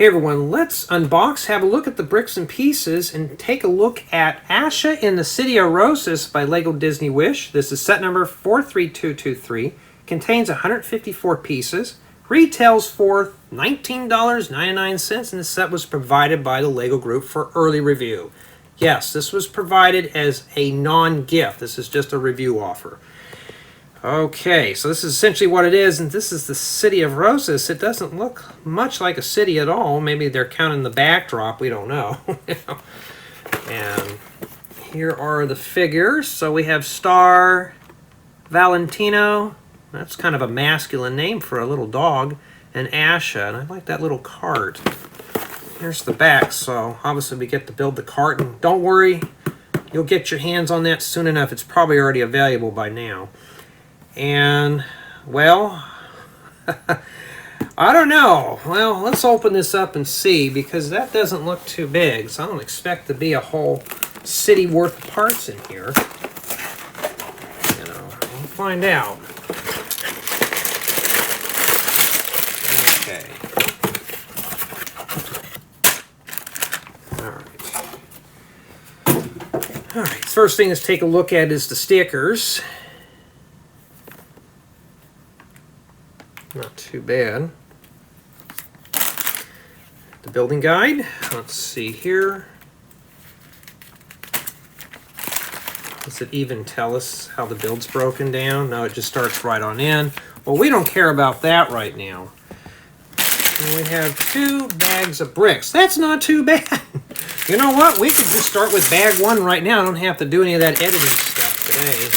Hey everyone, let's unbox, have a look at the bricks and pieces, and take a look at Asha in the City of Rosas by Lego Disney Wish. This is set number 43223. Contains 154 pieces. Retails for $19.99, and the set was provided by the Lego Group for early review. Yes, this was provided as a non-gift. This is just a review offer. Okay, so this is essentially what it is, and this is the City of Rosas. It doesn't look much like a city at all. Maybe they're counting the backdrop, we don't know. And here are the figures. So we have Star, Valentino, that's kind of a masculine name for a little dog, and Asha, and I like that little cart. Here's the back, so obviously we get to build the cart, and don't worry, you'll get your hands on that soon enough. It's probably already available by now. And, well, I don't know. Well, let's open this up and see, because that doesn't look too big. So I don't expect to be a whole city worth of parts in here. You know, we'll find out. Okay. All right. First thing let's take a look at is the stickers. Not too bad. The building guide. Let's see here. Does it even tell us how the build's broken down? No, it just starts right on in. Well, we don't care about that right now. And we have 2 bags of bricks. That's not too bad. You know what? We could just start with bag 1 right now. I don't have to do any of that editing stuff today.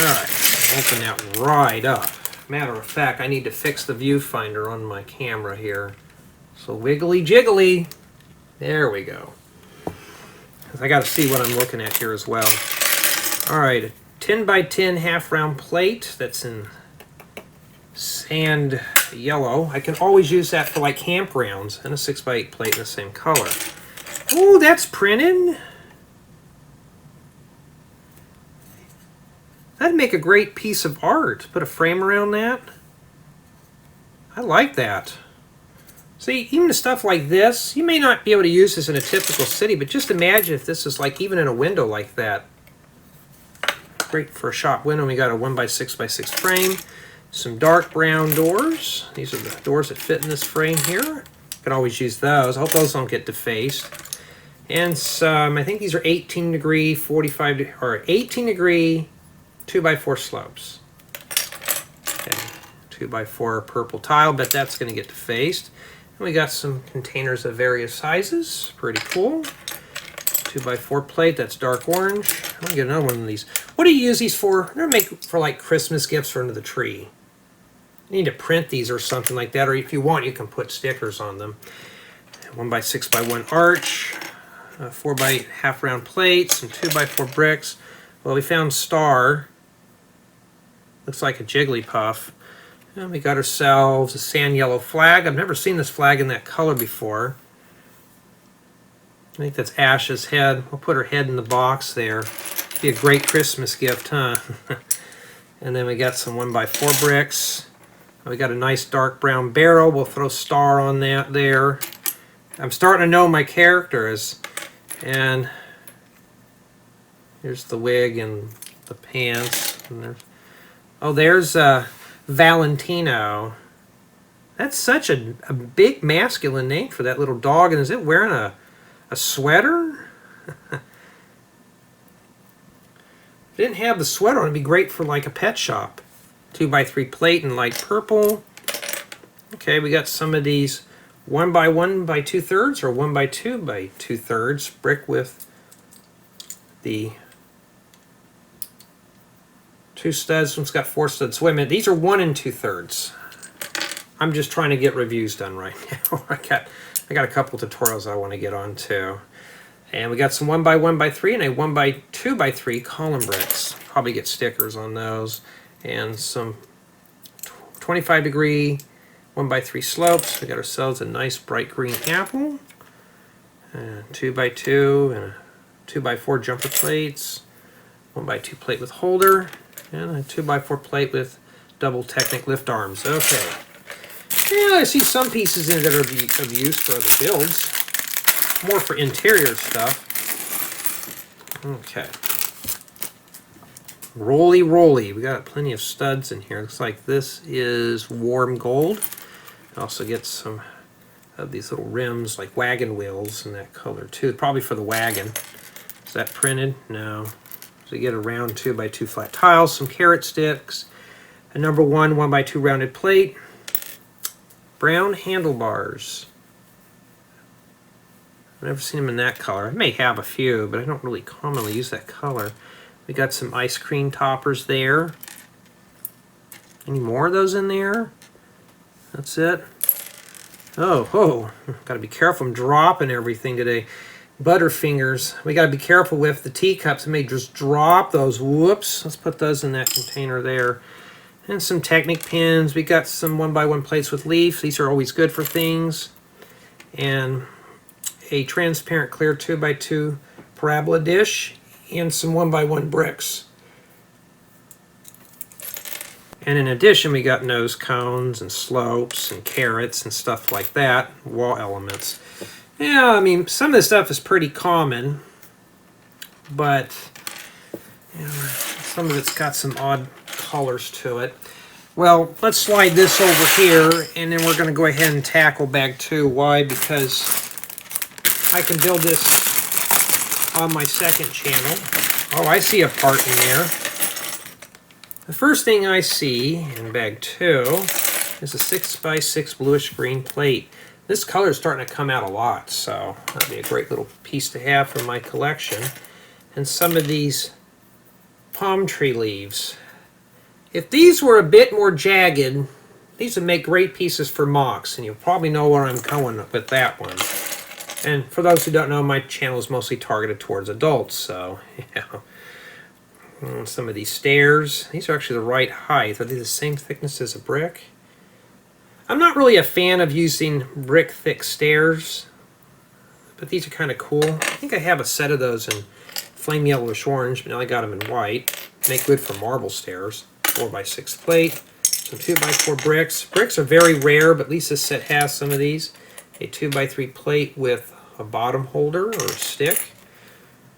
All right. Open that right up. Matter of fact, I need to fix the viewfinder on my camera here. So wiggly jiggly. There we go. I got to see what I'm looking at here as well. All right, a 10 by 10 half round plate that's in sand yellow. I can always use that for like campgrounds, and a 6 by 8 plate in the same color. Oh, that's printed. That'd make a great piece of art. Put a frame around that. I like that. See, even the stuff like this, you may not be able to use this in a typical city, but just imagine if this is like even in a window like that. Great for a shop window. We got a 1 by 6 by 6 frame. Some dark brown doors. These are the doors that fit in this frame here. You can always use those. I hope those don't get defaced. And some, I think these are 18 degree, 45, or 18 degree, 2 by 4 slopes. Okay, 2 by 4 purple tile, but that's going to get defaced. And we got some containers of various sizes. Pretty cool. 2 by 4 plate, that's dark orange. I'm going to get another one of these. What do you use these for? They're made for like Christmas gifts for under the tree. You need to print these or something like that, or if you want, you can put stickers on them. 1 by 6 by 1 arch. 4 by half round plates, some 2 by 4 bricks. Well, we found Star. Looks like a Jigglypuff. And we got ourselves a sand yellow flag. I've never seen this flag in that color before. I think that's Asha's head. We'll put her head in the box there. Be a great Christmas gift, huh? And then we got some 1 by 4 bricks. We got a nice dark brown barrel. We'll throw Star on that there. I'm starting to know my characters. And here's the wig and the pants. And there's Valentino. That's such a big masculine name for that little dog. And is it wearing a sweater? If it didn't have the sweater on, it'd be great for like a pet shop. 2 by 3 plate in light purple. Okay, we got some of these 1 by 1 by 2/3 or 1 by 2 by 2/3 brick with the 2 studs. One's got 4 studs. Wait a minute, these are 1 2/3. I'm just trying to get reviews done right now. I got a couple tutorials I want to get on too. And we got some 1 by 1 by 3 and a 1 by 2 by 3 column bricks. Probably get stickers on those. And some 25 degree 1 by 3 slopes. We got ourselves a nice bright green apple. 2 by 2 and a 2 by 4 jumper plates. 1 by 2 plate with holder. And a 2 by 4 plate with double Technic lift arms. Okay. Yeah, I see some pieces in it that are of use for other builds. More for interior stuff. Okay. Roly. We got plenty of studs in here. Looks like this is warm gold. Also get some of these little rims like wagon wheels in that color too. Probably for the wagon. Is that printed? No. So you get a round 2x2 flat tile, some carrot sticks, a number 1x2 rounded plate, brown handlebars. I've never seen them in that color. I may have a few, but I don't really commonly use that color. We got some ice cream toppers there. Any more of those in there? That's it. Oh, gotta be careful. I'm dropping everything today. Butterfingers. We gotta be careful with the teacups. I may just drop those. Whoops. Let's put those in that container there. And some Technic pins. We got some 1x1 plates with leaf. These are always good for things. And a transparent clear 2x2 parabola dish. And some 1x1 bricks. And in addition, we got nose cones and slopes and carrots and stuff like that, wall elements. Yeah, I mean, some of this stuff is pretty common, but you know, some of it's got some odd colors to it. Well, let's slide this over here, and then we're going to go ahead and tackle bag 2. Why? Because I can build this on my second channel. Oh, I see a part in there. The first thing I see in bag 2 is a 6x6 bluish green plate. This color is starting to come out a lot, so that'll be a great little piece to have for my collection. And some of these palm tree leaves. If these were a bit more jagged, these would make great pieces for mocks, and you'll probably know where I'm going with that one. And for those who don't know, my channel is mostly targeted towards adults, so yeah. Some of these stairs, these are actually the right height. Are they the same thickness as a brick? I'm not really a fan of using brick thick stairs, but these are kind of cool. I think I have a set of those in flame yellowish orange, but now I got them in white. Make good for marble stairs. 4x6 plate, some 2x4 bricks. Bricks are very rare, but at least this set has some of these. A 2x3 plate with a bottom holder or a stick.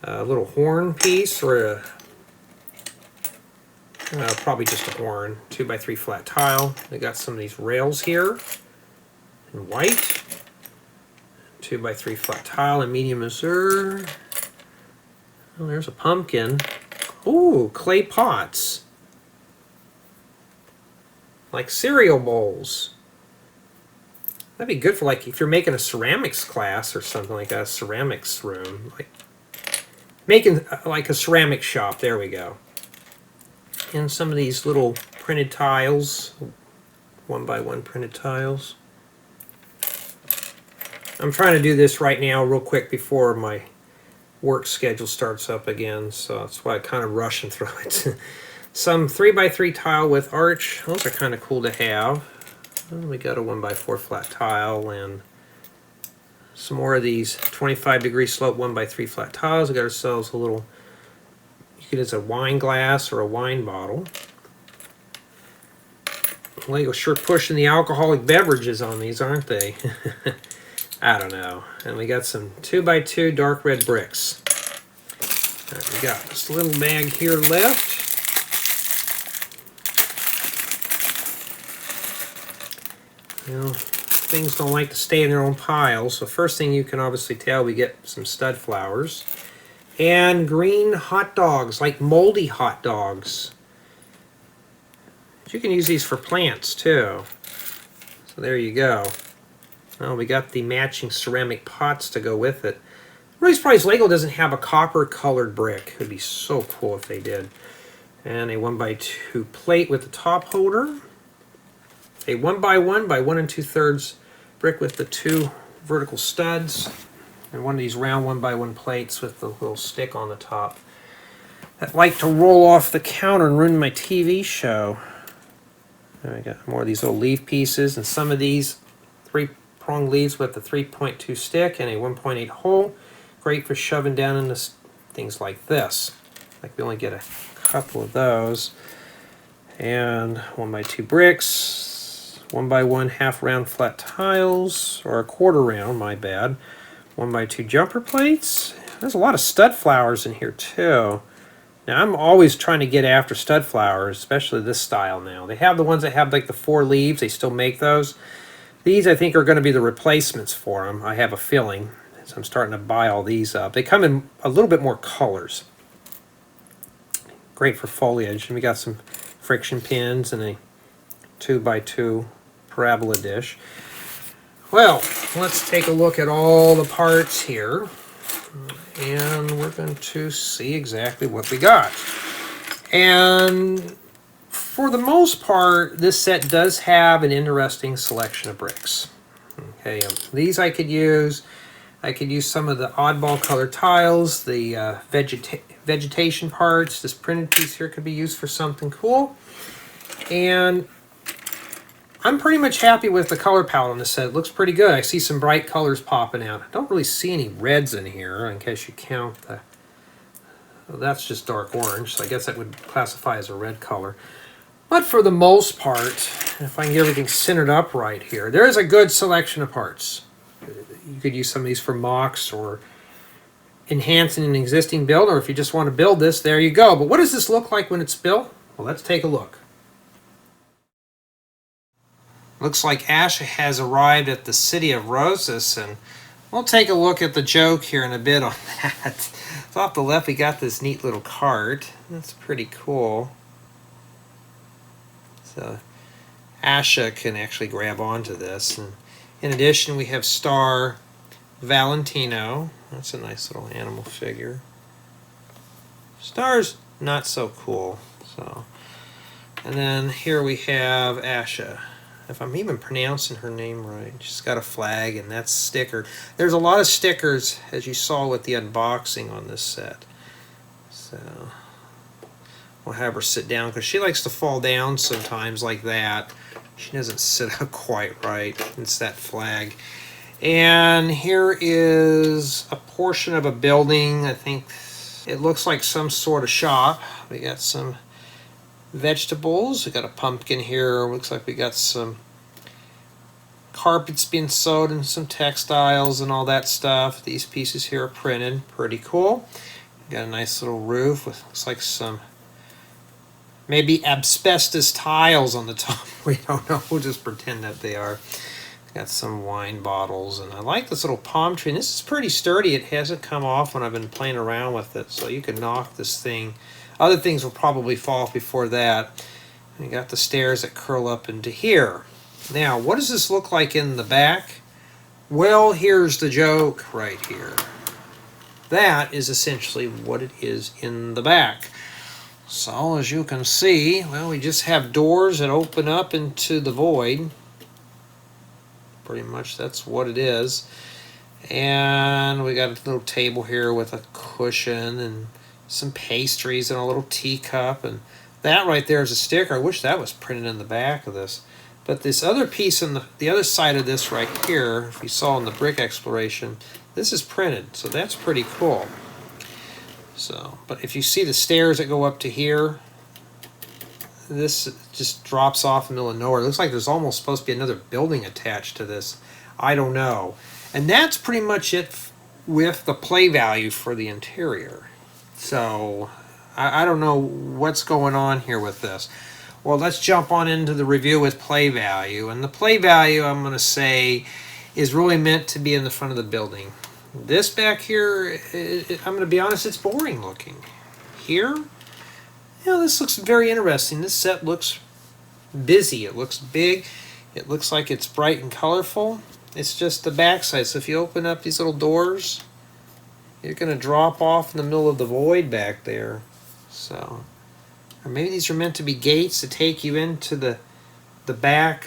A little horn piece or a probably just a horn, 2x3 flat tile. They got some of these rails here in white. 2x3 flat tile in medium azure. Oh, there's a pumpkin. Ooh, clay pots. Like cereal bowls. That'd be good for like if you're making a ceramics class or something like a ceramics room. Like making like a ceramic shop, there we go. And some of these little printed tiles, 1x1 printed tiles. I'm trying to do this right now real quick before my work schedule starts up again, so that's why I'm kind of rushing through it. Some 3x3 tile with arch, those are kind of cool to have. And we got a 1x4 flat tile and some more of these 25-degree slope 1x3 flat tiles. We got ourselves a little, you could use a wine glass or a wine bottle. Lego sure pushing the alcoholic beverages on these, aren't they? I don't know. And we got some 2x2 dark red bricks. Right, we got this little bag here left. You know, things don't like to stay in their own piles. So first thing you can obviously tell, we get some stud flowers. And green hot dogs, like moldy hot dogs. But you can use these for plants too. So there you go. Well, we got the matching ceramic pots to go with it. I'm really surprised Lego doesn't have a copper colored brick. It would be so cool if they did. And a 1x2 plate with the top holder. A 1x1 by 1 2/3 brick with the 2 vertical studs. And one of these round 1x1 plates with the little stick on the top. That like to roll off the counter and ruin my TV show. And I got more of these little leaf pieces and some of these 3-prong leaves with the 3.2 stick and a 1.8 hole. Great for shoving down into things like this. Like we only get a couple of those. And 1x2 bricks. 1x1 half round flat tiles, or a quarter round, my bad. 1x2 jumper plates. There's a lot of stud flowers in here too. Now I'm always trying to get after stud flowers, especially this style now. They have the ones that have like the 4 leaves, they still make those. These I think are going to be the replacements for them, I have a feeling. So I'm starting to buy all these up. They come in a little bit more colors. Great for foliage. And we got some friction pins and a 2x2 parabola dish. Well, let's take a look at all the parts here. And we're going to see exactly what we got. And for the most part, this set does have an interesting selection of bricks. Okay, these I could use. I could use some of the oddball color tiles, the vegetation parts. This printed piece here could be used for something cool. And I'm pretty much happy with the color palette on this set. It looks pretty good. I see some bright colors popping out. I don't really see any reds in here, in case you count the... Well, that's just dark orange, so I guess that would classify as a red color. But for the most part, if I can get everything centered up right here, there is a good selection of parts. You could use some of these for mocks or enhancing an existing build, or if you just want to build this, there you go. But what does this look like when it's built? Well, let's take a look. Looks like Asha has arrived at the city of Rosas, and we'll take a look at the joke here in a bit on that. So off the left, we got this neat little cart. That's pretty cool. So Asha can actually grab onto this. And in addition, we have star Valentino. That's a nice little animal figure. Star's not so cool. So, and then here we have Asha. If I'm even pronouncing her name right. She's got a flag, and that's sticker. There's a lot of stickers, as you saw with the unboxing on this set. So we'll have her sit down, because she likes to fall down sometimes like that. She doesn't sit up quite right. It's that flag. And here is a portion of a building. I think it looks like some sort of shop. We got some vegetables. We got a pumpkin here. Looks like we got some carpets being sewed and some textiles and all that stuff. These pieces here are printed. Pretty cool. We got a nice little roof with, looks like some maybe asbestos tiles on the top. We don't know. We'll just pretend that they are. Got some wine bottles, and I like this little palm tree. And this is pretty sturdy. It hasn't come off when I've been playing around with it, so you can knock this thing. Other things will probably fall off before that. We got the stairs that curl up into here. Now, what does this look like in the back? Well, here's the joke right here. That is essentially what it is in the back. So, as you can see, well, we just have doors that open up into the void. Pretty much that's what it is. And we got a little table here with a cushion and some pastries and a little teacup, and that right there is a sticker. I wish that was printed in the back of this. But this other piece on the other side of this right here, if you saw in the brick exploration, this is printed, so that's pretty cool. So, but if you see the stairs that go up to here, this just drops off in the middle of nowhere. It looks like there's almost supposed to be another building attached to this. I don't know. And that's pretty much it with the play value for the interior. So I don't know what's going on here with this. Well, let's jump on into the review with play value. And the play value, I'm going to say, is really meant to be in the front of the building. This back here, I'm going to be honest, it's boring looking. Here, this looks very interesting. This set looks busy. It looks big. It looks like it's bright and colorful. It's just the backside. So if you open up these little doors, you're going to drop off in the middle of the void back there. So, or maybe these are meant to be gates to take you into the back,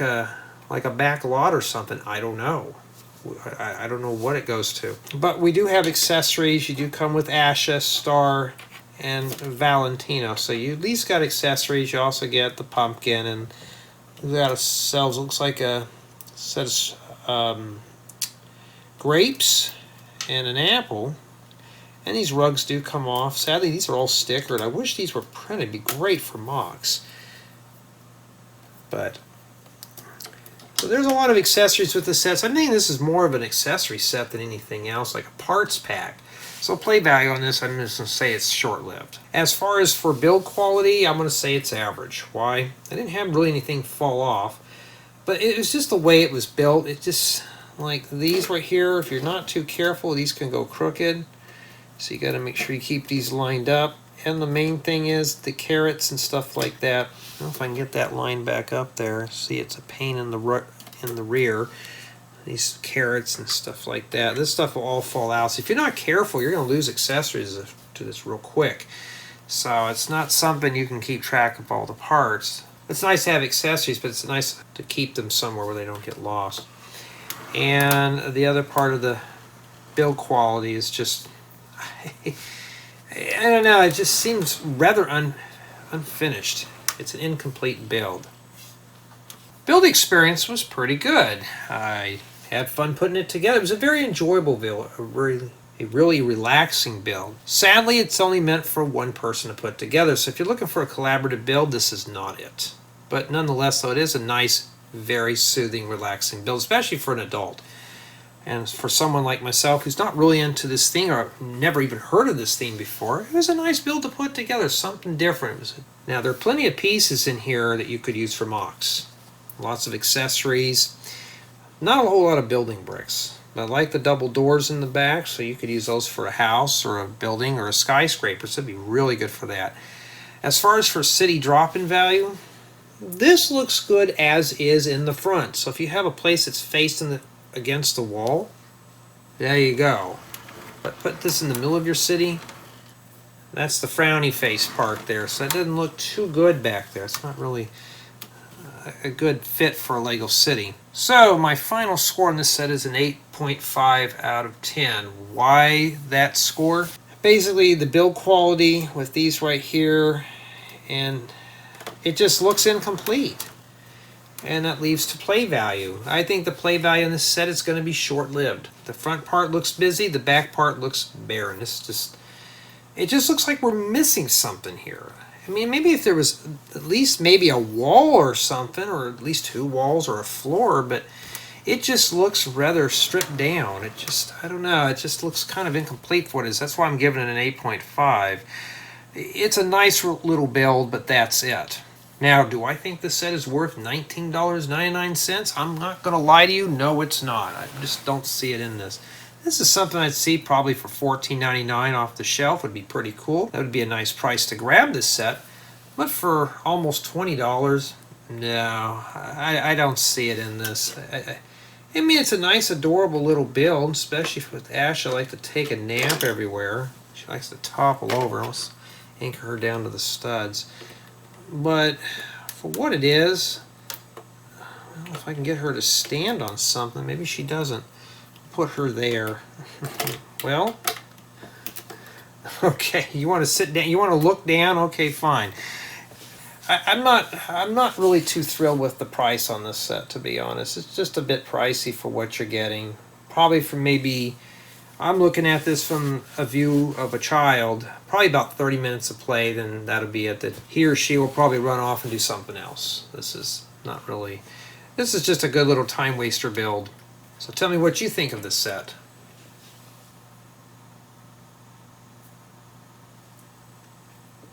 like a back lot or something. I don't know. I don't know what it goes to. But we do have accessories. You do come with Asha, Star, and Valentino. So you at least got accessories. You also get the pumpkin, and we got ourselves, looks like a set of grapes and an apple. And these rugs do come off. Sadly, these are all stickered. I wish these were printed. It'd be great for mocks. But So there's a lot of accessories with the sets. I think this is more of an accessory set than anything else, like a parts pack. So play value on this, I'm just going to say it's short-lived. As far as for build quality, I'm going to say it's average. Why? I didn't have really anything fall off, but it was just the way it was built. It just, like these right here, if you're not too careful, these can go crooked. So you got to make sure you keep these lined up. And the main thing is the carrots and stuff like that. I don't know if I can get that line back up there. See, it's a pain in the rear. These carrots and stuff like that. This stuff will all fall out. So if you're not careful, you're going to lose accessories to this real quick. So it's not something you can keep track of all the parts. It's nice to have accessories, but it's nice to keep them somewhere where they don't get lost. And the other part of the build quality is just, I don't know, it just seems rather unfinished. It's an incomplete build. Build experience was pretty good. I had fun putting it together. It was a very enjoyable build, a really relaxing build. Sadly, it's only meant for one person to put together, so if you're looking for a collaborative build, this is not it. But nonetheless, though, it is a nice, very soothing, relaxing build, especially for an adult. And for someone like myself who's not really into this thing or never even heard of this thing before, it was a nice build to put together, something different. Now, there are plenty of pieces in here that you could use for mocks. Lots of accessories. Not a whole lot of building bricks. I like the double doors in the back, so you could use those for a house or a building or a skyscraper, so it'd be really good for that. As far as for city drop-in value, this looks good as is in the front. So if you have a place that's facing against the wall, there you go. But put this in the middle of your city, that's the frowny face part there, so that doesn't look too good back there. It's not really a good fit for a Lego city. So my final score on this set is an 8.5 out of 10. Why that score? Basically the build quality with these right here, and it just looks incomplete. And that leaves to play value. I think the play value in this set is going to be short-lived. The front part looks busy, the back part looks barren. It just looks like we're missing something here. I mean, maybe if there was at least maybe a wall or something, or at least two walls or a floor, but it just looks rather stripped down. It just, I don't know, it just looks kind of incomplete for what it is. That's why I'm giving it an 8.5. It's a nice little build, but that's it. Now, do I think this set is worth $19.99? I'm not going to lie to you. No, it's not. I just don't see it in this. This is something I'd see probably for $14.99 off the shelf. Would be pretty cool. That would be a nice price to grab this set. But for almost $20, no, I don't see it in this. I mean, it's a nice, adorable little build, especially with Asha. I like to take a nap everywhere. She likes to topple over. Let's anchor her down to the studs. But for what it is, I don't know if I can get her to stand on something. Maybe she doesn't. Put her there. Well, okay, you want to sit down, you want to look down, okay, fine. I'm not really too thrilled with the price on this set, to be honest. It's just a bit pricey for what you're getting. Probably from maybe, I'm looking at this from a view of a child, probably about 30 minutes of play, then that'll be it. That he or she will probably run off and do something else. This is not really, this is just a good little time waster build. So tell me what you think of this set.